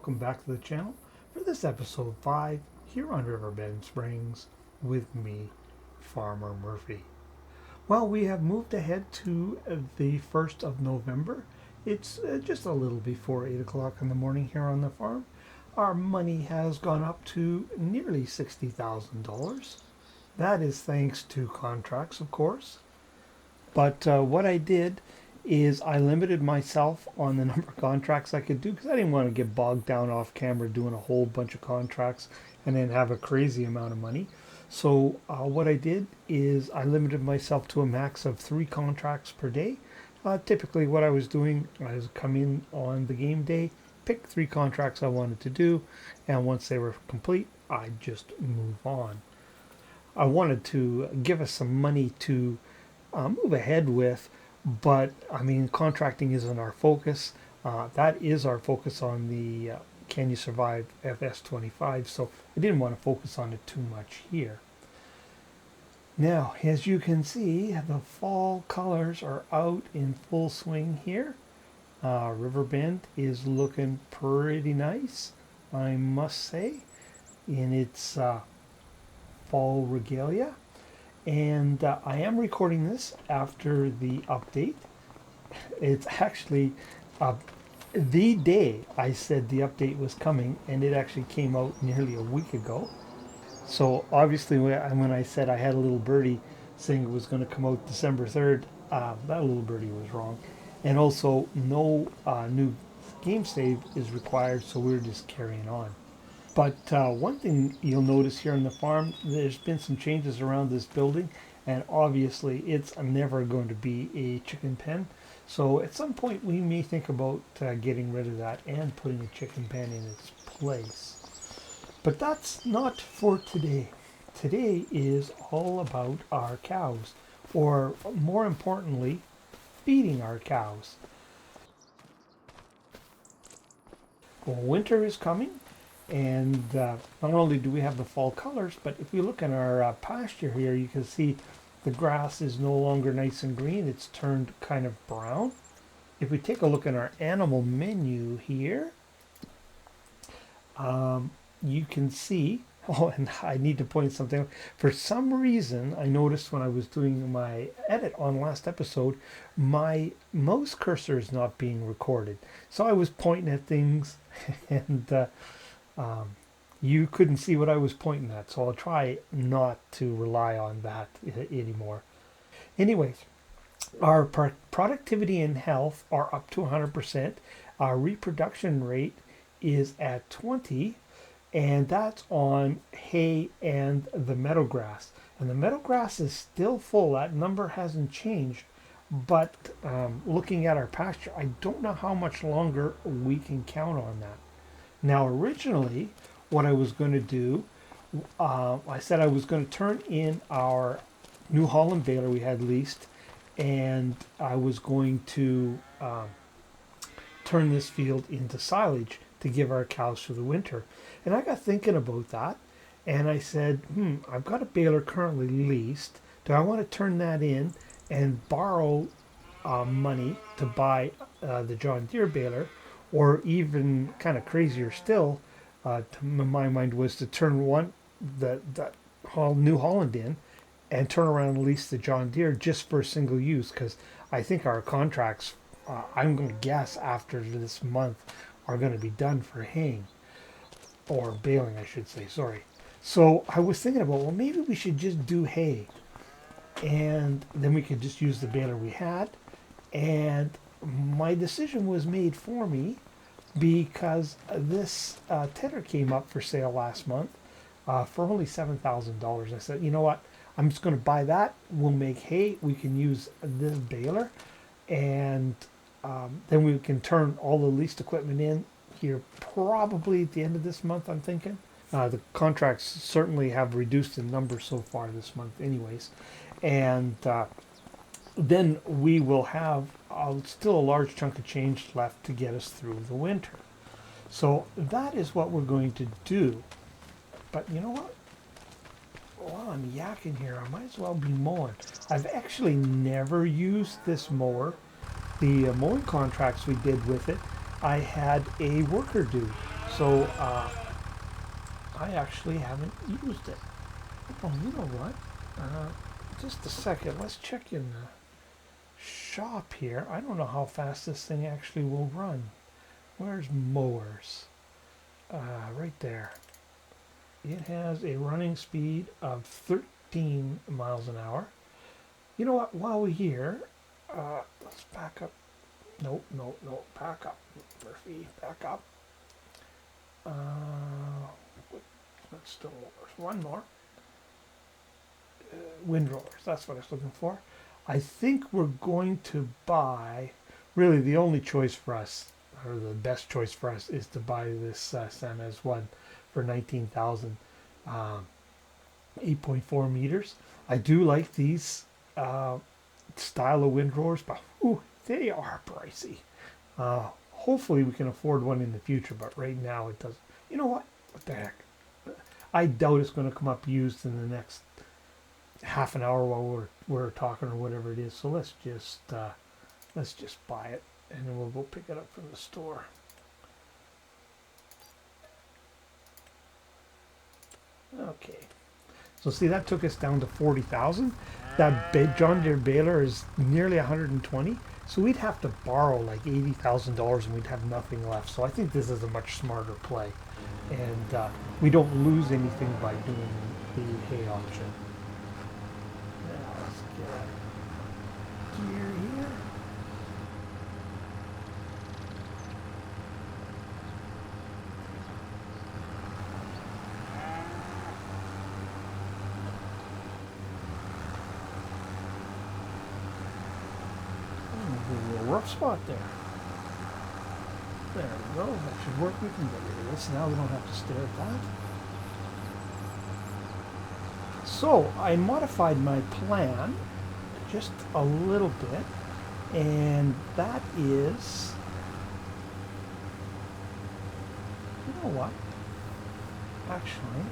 welcome back to the channel for this episode 5 here on Riverbend Springs with me, Farmer Murphy. Well, we have moved ahead to the 1st of November. It's just a little before 8 o'clock in the morning here on the farm. Our money has gone up to nearly $60,000. That is thanks to contracts, of course. But what I did is I limited myself on the number of contracts I could do because I didn't want to get bogged down off camera doing a whole bunch of contracts and then have a crazy amount of money. So what I did is I limited myself to a max of 3 contracts per day. Typically what I was doing, I was come in on the game day, pick 3 contracts I wanted to do, and once they were complete, I'd just move on. I wanted to give us some money to move ahead with, but I mean, contracting isn't our focus. That is our focus on the Can You Survive FS25, so I didn't want to focus on it too much here. Now, as you can see, the fall colors are out in full swing here. Riverbend is looking pretty nice, I must say, in its fall regalia. And I am recording this after the update. It's actually the day I said the update was coming, and it actually came out nearly a week ago. So obviously when I said I had a little birdie saying it was going to come out December 3rd, that little birdie was wrong. And also no new game save is required, so we're just carrying on. But one thing you'll notice here on the farm, there's been some changes around this building, and obviously it's never going to be a chicken pen. So at some point we may think about getting rid of that and putting a chicken pen in its place. But that's not for today. Today is all about our cows, or more importantly, feeding our cows. Well, winter is coming. And not only do we have the fall colors, but if we look in our pasture here, you can see the grass is no longer nice and green. It's turned kind of brown. If we take a look at our animal menu here, you can see, oh, and I need to point something out. For some reason, I noticed when I was doing my edit on last episode, my mouse cursor is not being recorded. So I was pointing at things and you couldn't see what I was pointing at, so I'll try not to rely on that anymore. Anyways, our productivity and health are up to 100%. Our reproduction rate is at 20, and that's on hay and the meadow grass. And the meadow grass is still full. That number hasn't changed. But looking at our pasture, I don't know how much longer we can count on that. Now, originally, what I was going to do, I said I was going to turn in our New Holland baler we had leased, and I was going to turn this field into silage to give our cows for the winter. And I got thinking about that, and I said, I've got a baler currently leased. Do I want to turn that in and borrow money to buy the John Deere baler? Or even kind of crazier still, to my mind, was to turn the New Holland in and turn around and lease the John Deere just for single use, because I think our contracts, I'm going to guess after this month, are going to be done for haying, or baling I should say, sorry. So I was thinking about, well, maybe we should just do hay, and then we could just use the baler we had. And my decision was made for me because this tedder came up for sale last month for only $7,000. I said, you know what, I'm just going to buy that. We'll make hay. We can use this baler, and then we can turn all the leased equipment in here probably at the end of this month, I'm thinking. The contracts certainly have reduced in number so far this month anyways. And then we will have still a large chunk of change left to get us through the winter. So that is what we're going to do. But you know what? While I'm yakking here, I might as well be mowing. I've actually never used this mower. The mowing contracts we did with it, I had a worker do. So I actually haven't used it. Oh, you know what? Just a second. Let's check in the shop here. I don't know how fast this thing actually will run. Where's mowers? Right there. It has a running speed of 13 miles an hour. You know what? While we're here, let's back up. No, no, no. Back up. Murphy, back up. Let's still mowers. One more. Windrowers. That's what I was looking for. I think we're going to buy, really the only choice for us, or the best choice for us, is to buy this Samez one for 19,000, 8.4 meters. I do like these style of windrowers, but ooh, they are pricey. Hopefully we can afford one in the future, but right now it doesn't. You know what? What the heck? I doubt it's going to come up used in the next half an hour while we're talking or whatever it is. So let's just buy it and then we'll go pick it up from the store. Okay. So see, that took us down to 40,000. That John Deere baler is nearly 120. So we'd have to borrow like $80,000 and we'd have nothing left. So I think this is a much smarter play. And we don't lose anything by doing the hay auction. Now let's get gear here. A little rough spot there. There we go. That should work. We can get rid of this. Now we don't have to stare at that. So I modified my plan just a little bit, and that is, you know what? Actually,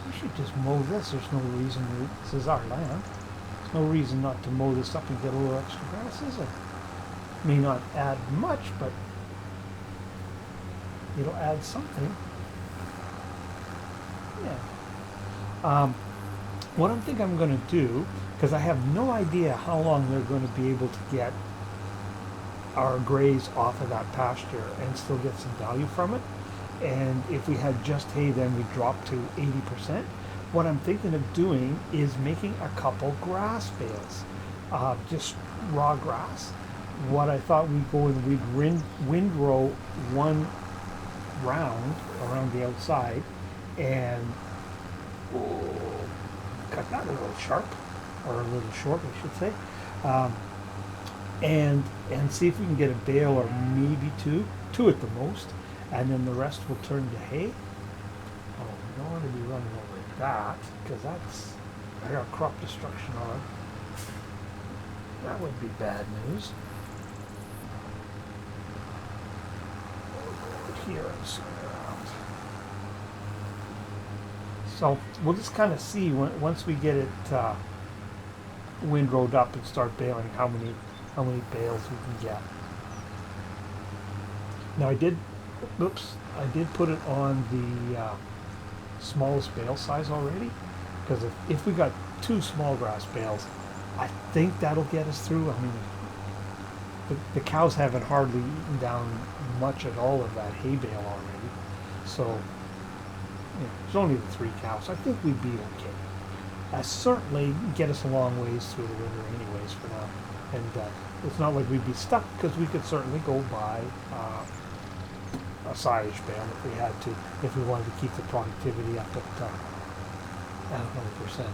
we should just mow this. There's no reason. This is our land. There's no reason not to mow this up and get a little extra grass, is there? May not add much, but it'll add something. Yeah. What I'm thinking I'm going to do, because I have no idea how long they're going to be able to get our grays off of that pasture and still get some value from it. And if we had just hay, then we drop to 80%. What I'm thinking of doing is making a couple grass bales, just raw grass. What I thought we'd go and we'd windrow one round around the outside and cut that a little sharp, or a little short, I should say, and see if we can get a bale or maybe two at the most, and then the rest will turn to hay. Oh, we don't want to be running over that, because I got crop destruction on. That would be bad news. Here and swing around. So we'll just kind of see once we get it windrowed up and start baling how many bales we can get. Now I did put it on the smallest bale size already, because if we got 2 small grass bales, I think that'll get us through. I mean, the cows haven't hardly eaten down much at all of that hay bale already, so there's only the 3 cows. I think we'd be okay. Certainly get us a long ways through the winter anyways for now, and it's not like we'd be stuck, because we could certainly go buy a silage bale if we had to, if we wanted to keep the productivity up at 100%.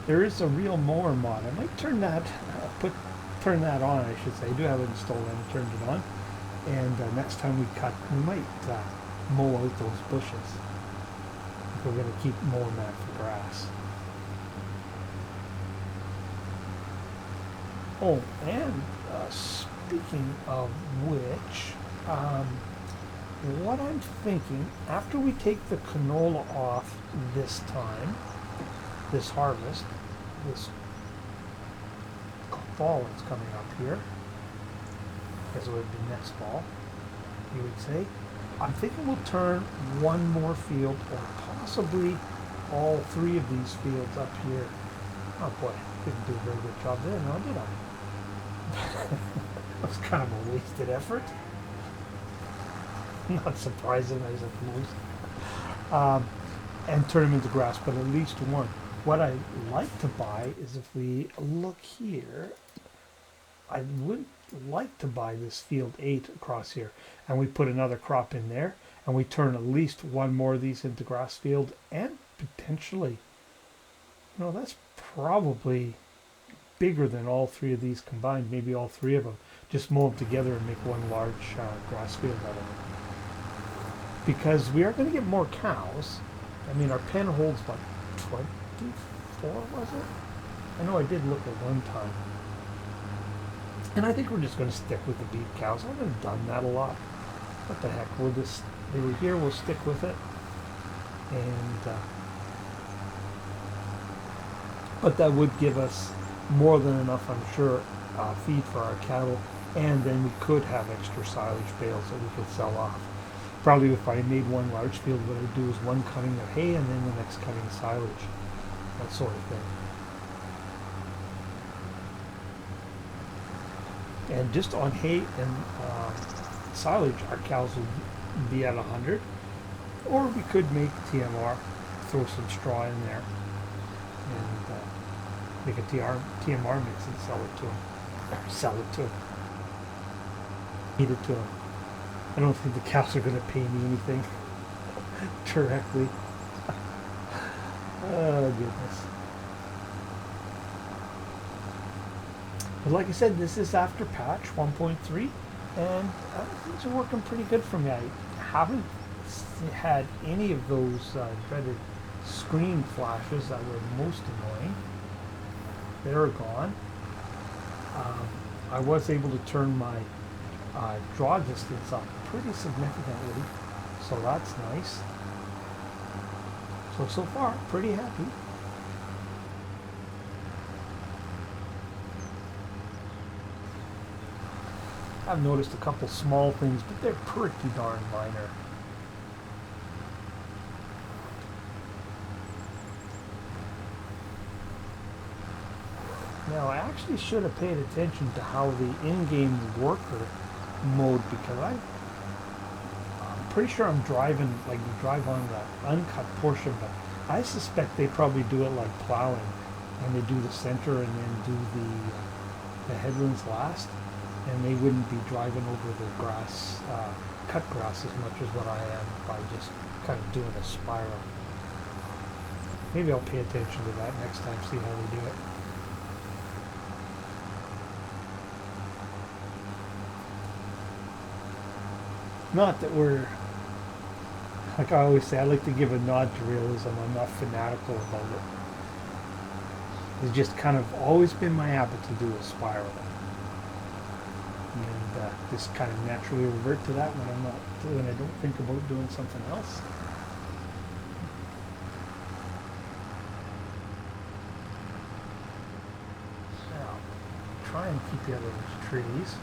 There is a real mower mod. I might turn that on, I should say. I do have it installed and turned it on. And next time we cut, we might mow out those bushes if we're going to keep mowing that for grass. Oh, and speaking of which, what I'm thinking, after we take the canola off this time, this harvest, this fall is coming up here. Because it would be next fall, you would say. I'm thinking we'll turn one more field, or possibly all three of these fields up here. Oh boy, didn't do a very good job there, now did I? That was kind of a wasted effort. Not surprising, I suppose. And turn them into grass, but at least one. What I like to buy is, if we look here, I would like to buy this field 8 across here, and we put another crop in there, and we turn at least one more of these into grass field, and potentially, that's probably bigger than all three of these combined, maybe all three of them. Just mow them together and make one large grass field out of it. Because we are going to get more cows. I mean, our pen holds, what, 24, was it? I know I did look at one time. And I think we're just going to stick with the beef cows. I haven't done that a lot. What the heck, they were here, we'll stick with it. And, but that would give us more than enough, I'm sure, feed for our cattle. And then we could have extra silage bales that we could sell off. Probably if I made one large field, what I'd do is one cutting of hay and then the next cutting of silage. That sort of thing. And just on hay and silage, our cows will be at 100. Or we could make TMR, throw some straw in there, and make a TMR mix and sell it to them. Sell it to them. Feed it to them. I don't think the cows are going to pay me anything directly. Oh, goodness. But like I said, this is after patch 1.3, and things are working pretty good for me. I haven't had any of those dreaded screen flashes that were most annoying. They're gone. I was able to turn my draw distance up pretty significantly, so that's nice. So far, pretty happy. I've noticed a couple small things, but they're pretty darn minor. Now, I actually should have paid attention to how the in-game worker mode, because I'm pretty sure I'm driving, like you drive on the uncut portion, but I suspect they probably do it like plowing, and they do the center and then do the headlands last, and they wouldn't be driving over the grass, cut grass as much as what I am by just kind of doing a spiral. Maybe I'll pay attention to that next time, see how they do it. Not that we're, like I always say, I like to give a nod to realism. I'm not fanatical about it. It's just kind of always been my habit to do a spiral. And just kind of naturally revert to that when I don't think about doing something else. Now, try and keep out of those trees.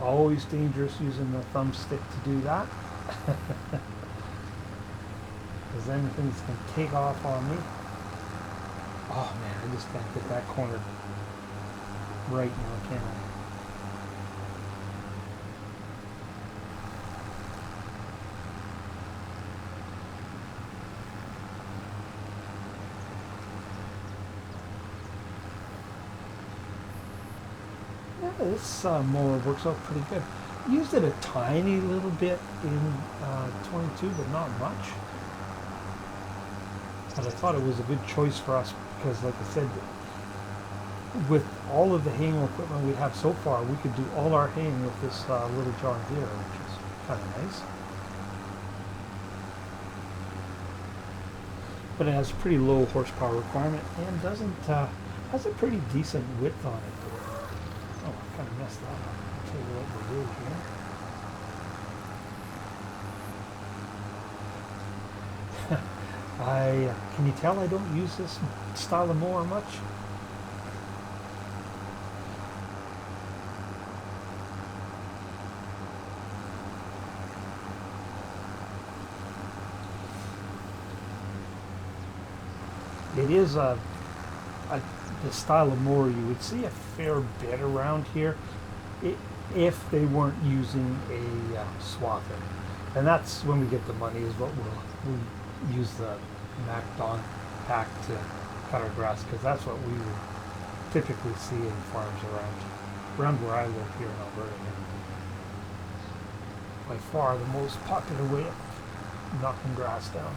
Always dangerous using the thumbstick to do that. Because then things can take off on me. Oh man, I just can't get that corner right now, can I? This mower works out pretty good. Used it a tiny little bit in 22, but not much. But I thought it was a good choice for us because, like I said, with all of the haying equipment we have so far, we could do all our haying with this little John Deere, which is kind of nice. But it has a pretty low horsepower requirement and doesn't has a pretty decent width on it. Oh, I kind of messed that up. I'll tell you what we'll do here. I can you tell I don't use this style of mower much? It is a the style of mower you would see a fair bit around here if they weren't using a swather. And that's when we get the money is what we'll use the MacDon pack to cut our grass because that's what we would typically see in farms around where I live here in Alberta. By far the most popular way of knocking grass down.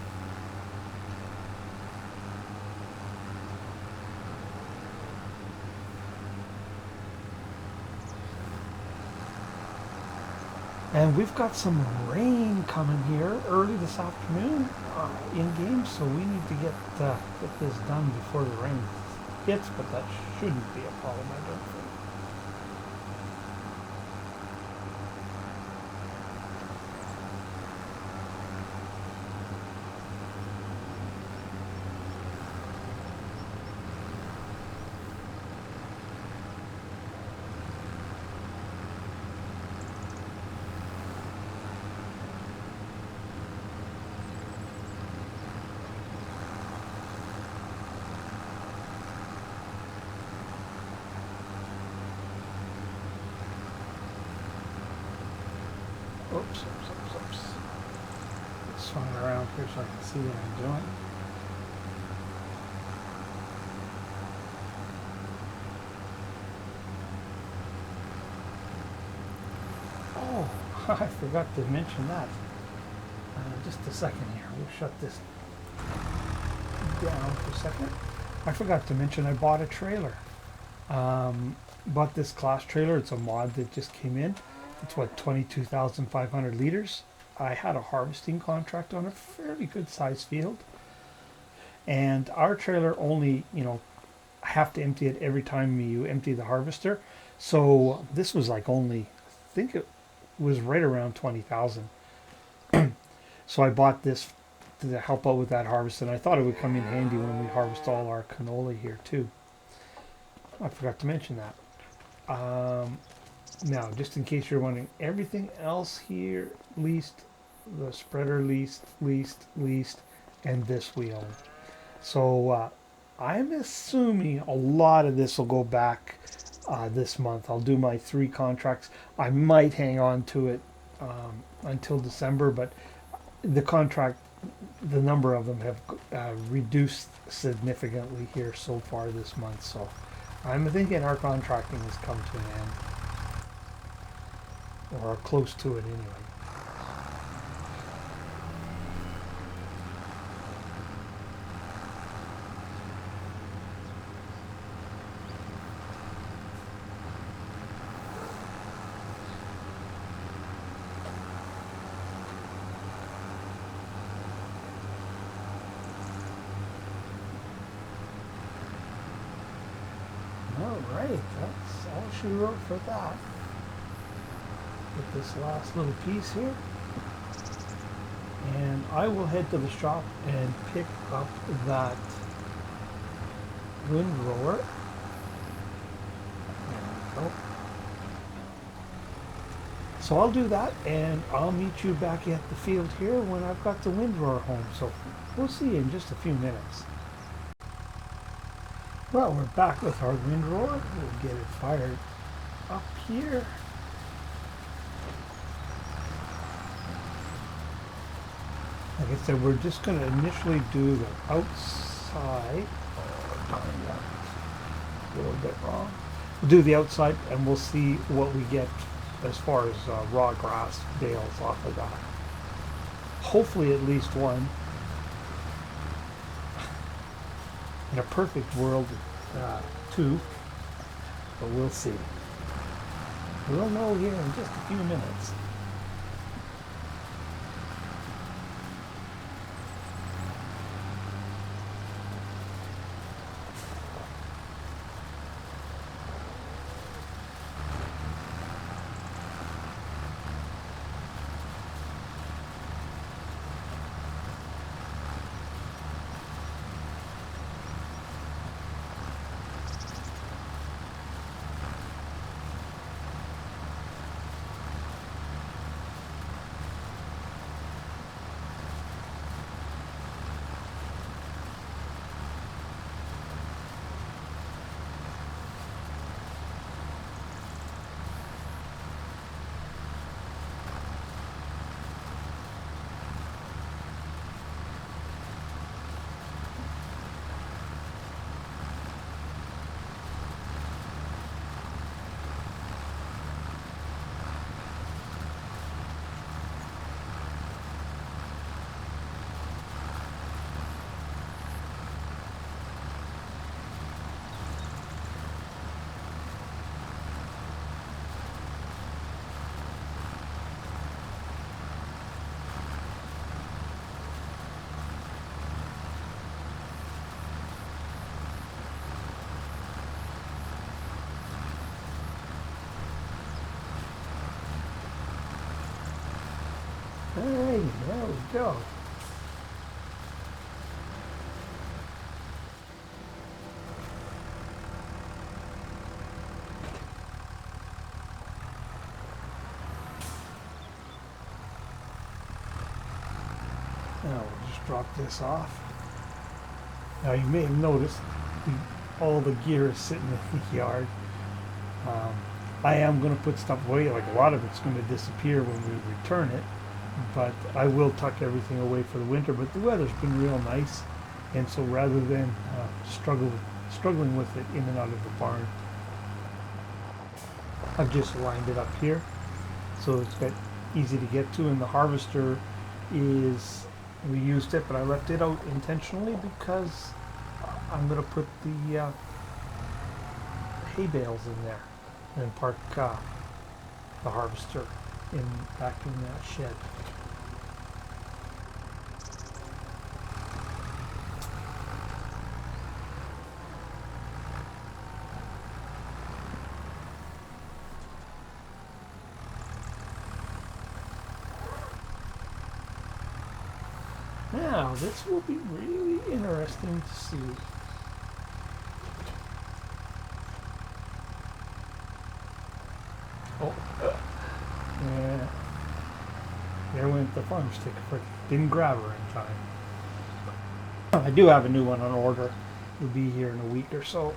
And we've got some rain coming here early this afternoon in game, so we need to get this done before the rain hits, but that shouldn't be a problem, I don't think. Oops. Swing around here so I can see what I'm doing. Oh, I forgot to mention that. Just a second here. We'll shut this down for a second. I forgot to mention I bought a trailer. Bought this class trailer. It's a mod that just came in. It's what, 22,500 liters. I had a harvesting contract on a fairly good sized field. And our trailer only, have to empty it every time you empty the harvester. So this was like only, I think it was right around 20,000. So I bought this to help out with that harvest, and I thought it would come in handy when we harvest all our canola here too. I forgot to mention that. Now, just in case you're wondering, everything else here leased, the spreader leased, and this we own. So I'm assuming a lot of this will go back this month. I'll do my 3 contracts. I might hang on to it until December, but the contract, the number of them have reduced significantly here so far this month. So I'm thinking our contracting has come to an end, or close to it anyway. All right, that's all she wrote for that. Get this last little piece here. And I will head to the shop and pick up that windrower. There we go. So I'll do that, and I'll meet you back at the field here when I've got the windrower home. So we'll see you in just a few minutes. Well, we're back with our windrower. We'll get it fired up here. Like I said, we're just going to initially do the outside. Oh, darn that. A little bit wrong. We'll do the outside, and we'll see what we get as far as raw grass bales off of that. Hopefully at least one. In a perfect world, 2, but we'll see. We'll know here in just a few minutes. Hey, there we go. Now we'll just drop this off. Now you may have noticed all the gear is sitting in the yard. Um, I am going to put stuff away, like a lot of it's going to disappear when we return it, but I will tuck everything away for the winter. But the weather's been real nice, and so rather than struggling with it in and out of the barn, I've just lined it up here, so it's got easy to get to. And the harvester is, we used it, but I left it out intentionally because I'm going to put the hay bales in there and park the harvester back in that shed. Now this will be really interesting to see. Oh, yeah. There went the farm stick. Didn't grab her in time. I do have a new one on order. It'll be here in a week or so.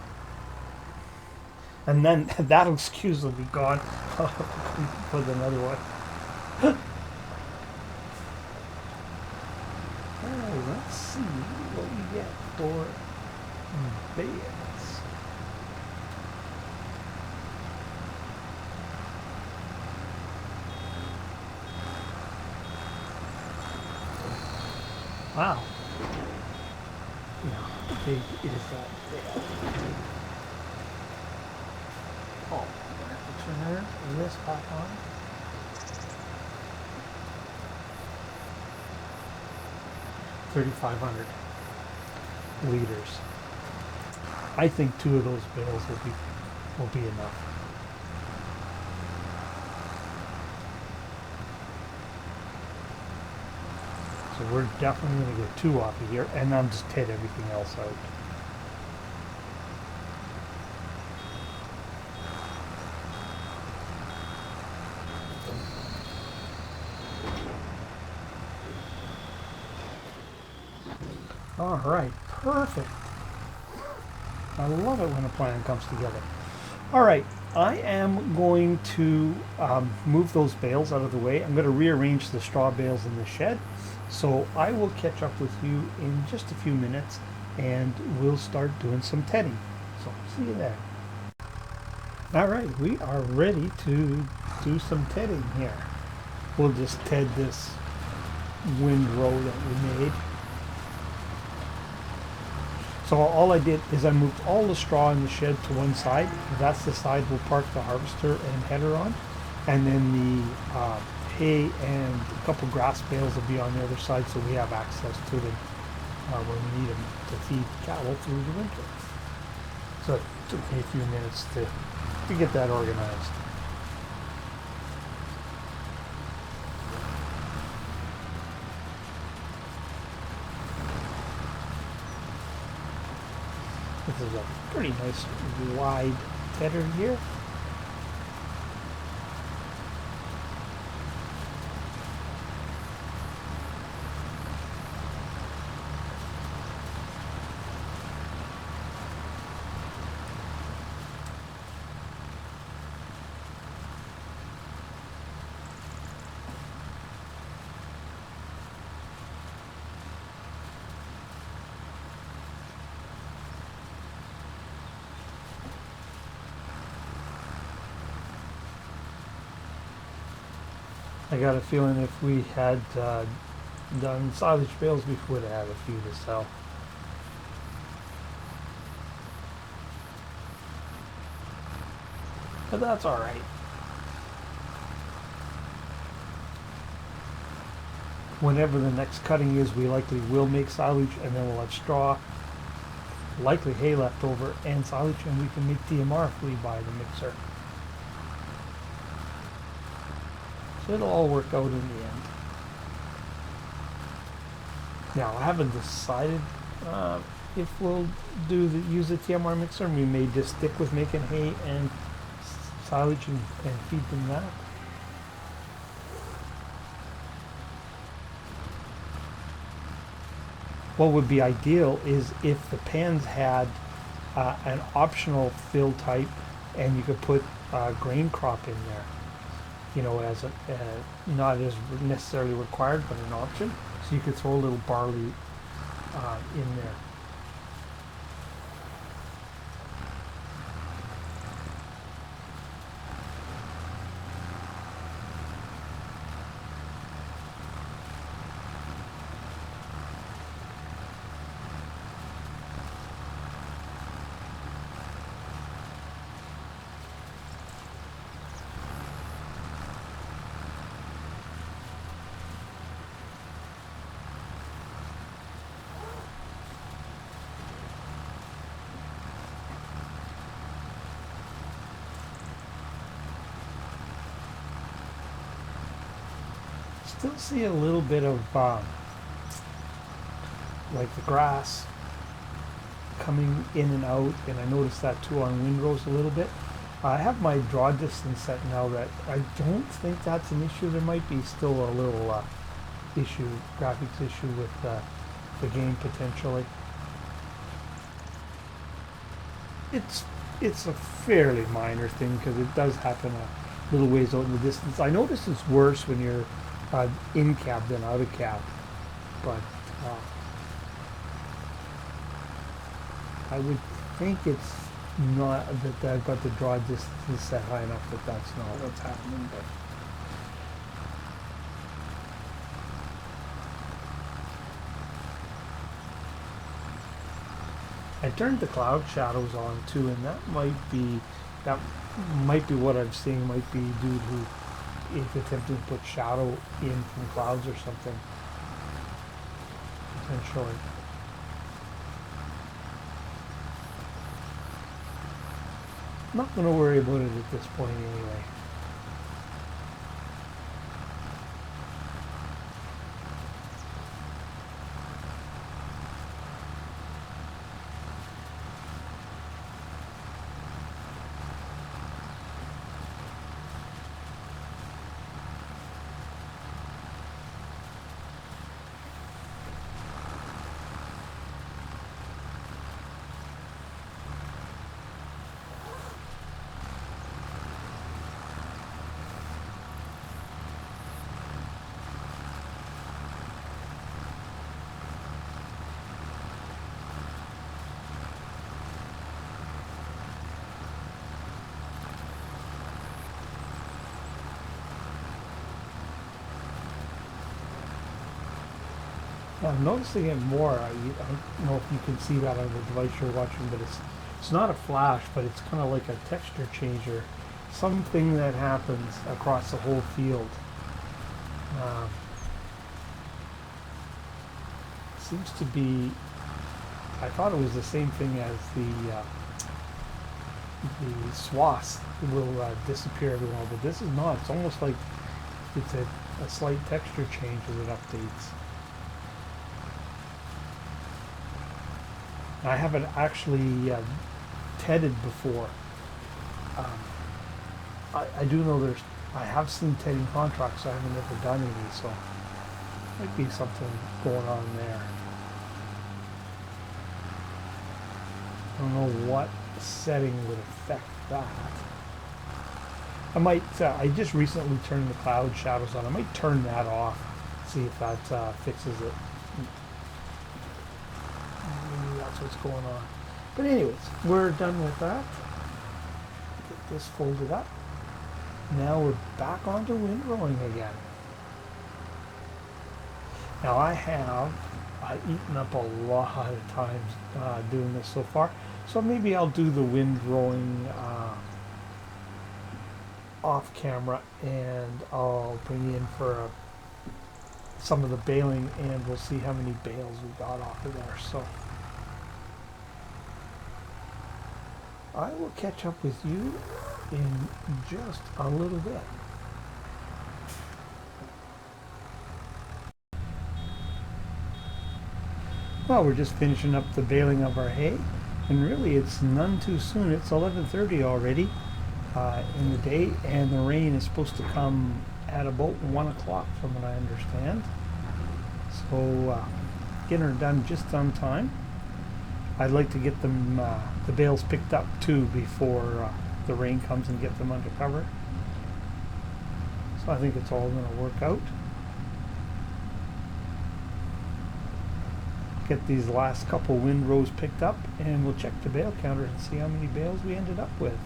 And then that excuse will be gone. With another one. Oh, let's see what we get for bales. Wow. How big is that bale? Oh, I'm gonna have to turn this back on. $3,500 liters. I think 2 of those bales will be enough. So we're definitely going to get 2 off of here, and then just head everything else out. All right, perfect. I love it when a plan comes together. All right, I am going to move those bales out of the way. I'm going to rearrange the straw bales in the shed. So I will catch up with you in just a few minutes, and we'll start doing some tedding. So see you there. All right, we are ready to do some tedding here. We'll just ted this windrow that we made. So all I did is I moved all the straw in the shed to one side. That's the side we'll park the harvester and header on. And then the hay and a couple grass bales will be on the other side, so we have access to them when we need them to feed cattle through the winter. So it took me a few minutes to get that organized. This is a pretty nice wide tedder here. I got a feeling if we had done silage bales, we would have had a few to sell. But that's all right. Whenever the next cutting is, we likely will make silage, and then we'll have straw, likely hay left over, and silage, and we can make DMR if we buy the mixer. So it'll all work out in the end. Now I haven't decided if we'll use the TMR mixer. We may just stick with making hay and silage and feed them that. What would be ideal is if the pans had an optional fill type, and you could put grain crop in there. You know, as a not as necessarily required, but an option. So you could throw a little barley in there. Still see a little bit of like the grass coming in and out, and I noticed that too on windrows a little bit. I have my draw distance set now that I don't think that's an issue. There might be still a little graphics issue with the game potentially. It's a fairly minor thing because it does happen a little ways out in the distance. I notice it's worse when you're in cab than out of cab, but I would think it's not that I've got the draw distance set high enough that that's not what's happening. But I turned the cloud shadows on too, and that might be what I'm seeing. Might be due to if attempting to put shadow in from clouds or something potentially. I'm not going to worry about it at this point anyway. I'm noticing it more. I don't know if you can see that on the device you're watching, but it's not a flash, but it's kind of like a texture changer, something that happens across the whole field. Seems to be. I thought it was the same thing as the swaths will disappear every while, but this is not. It's almost like it's a slight texture change as it updates. I haven't actually tedded before. I do know I have seen tedding contracts. I haven't ever done any, so might be something going on there. I don't know what setting would affect that. I might. I just recently turned the cloud shadows on. I might turn that off. See if that fixes it. What's going on. But anyways, we're done with that. Get this folded up. Now we're back onto windrowing again. Now I've eaten up a lot of times doing this so far, so maybe I'll do the windrowing off camera, and I'll bring you in for some of the baling, and we'll see how many bales we got off of there. So I will catch up with you in just a little bit. Well, we're just finishing up the baling of our hay, and really it's none too soon. It's 11:30 already in the day, and the rain is supposed to come at about 1 o'clock from what I understand. So getting her done just on time. I'd like to get them the bales picked up too before the rain comes and get them under cover. So I think it's all going to work out. Get these last couple windrows picked up, and we'll check the bale counter and see how many bales we ended up with.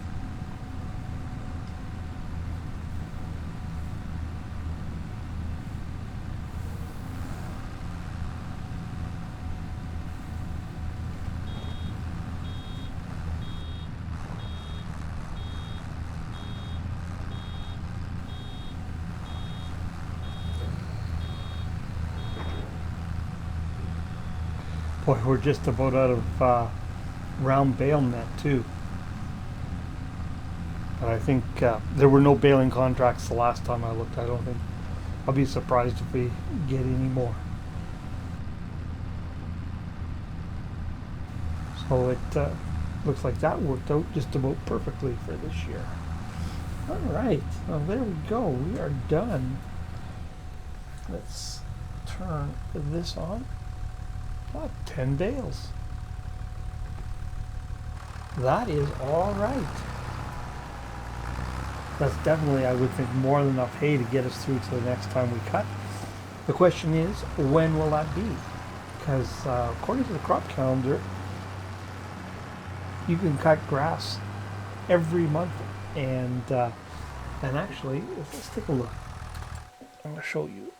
Boy, we're just about out of round bale net too. But I think there were no baling contracts the last time I looked. I don't think. I'll be surprised if we get any more. So it looks like that worked out just about perfectly for this year. All right, well there we go. We are done. Let's turn this on. 10 bales. That is all right. That's definitely, I would think, more than enough hay to get us through to the next time we cut. The question is, when will that be? Because according to the crop calendar, you can cut grass every month, and actually, let's take a look. I'm going to show you.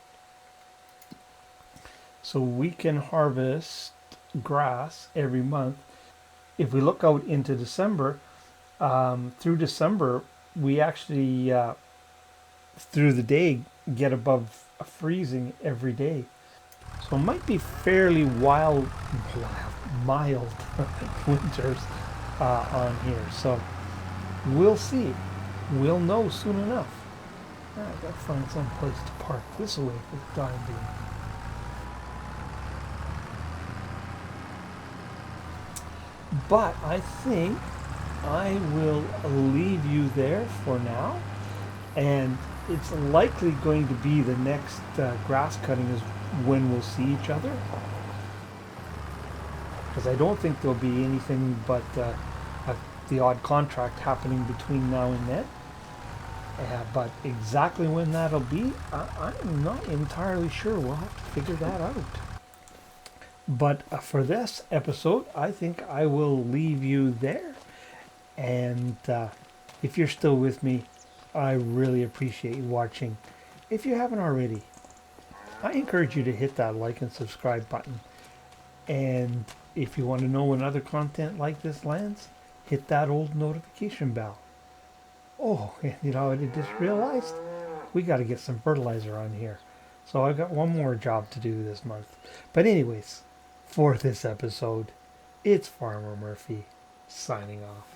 So we can harvest grass every month. If we look out into December, through December, we actually, through the day, get above freezing every day. So it might be fairly mild winters on here. So we'll see. We'll know soon enough. I've got to find some place to park this away for the time being. But I think I will leave you there for now, and it's likely going to be the next grass cutting is when we'll see each other, because I don't think there'll be anything but the odd contract happening between now and then. But exactly when that'll be, I'm not entirely sure. We'll have to figure that out. But for this episode, I think I will leave you there. And if you're still with me, I really appreciate you watching. If you haven't already, I encourage you to hit that like and subscribe button. And if you want to know when other content like this lands, hit that old notification bell. Oh, and you know, I just realized we got to get some fertilizer on here. So I've got one more job to do this month. But anyways, for this episode, it's Farmer Murphy signing off.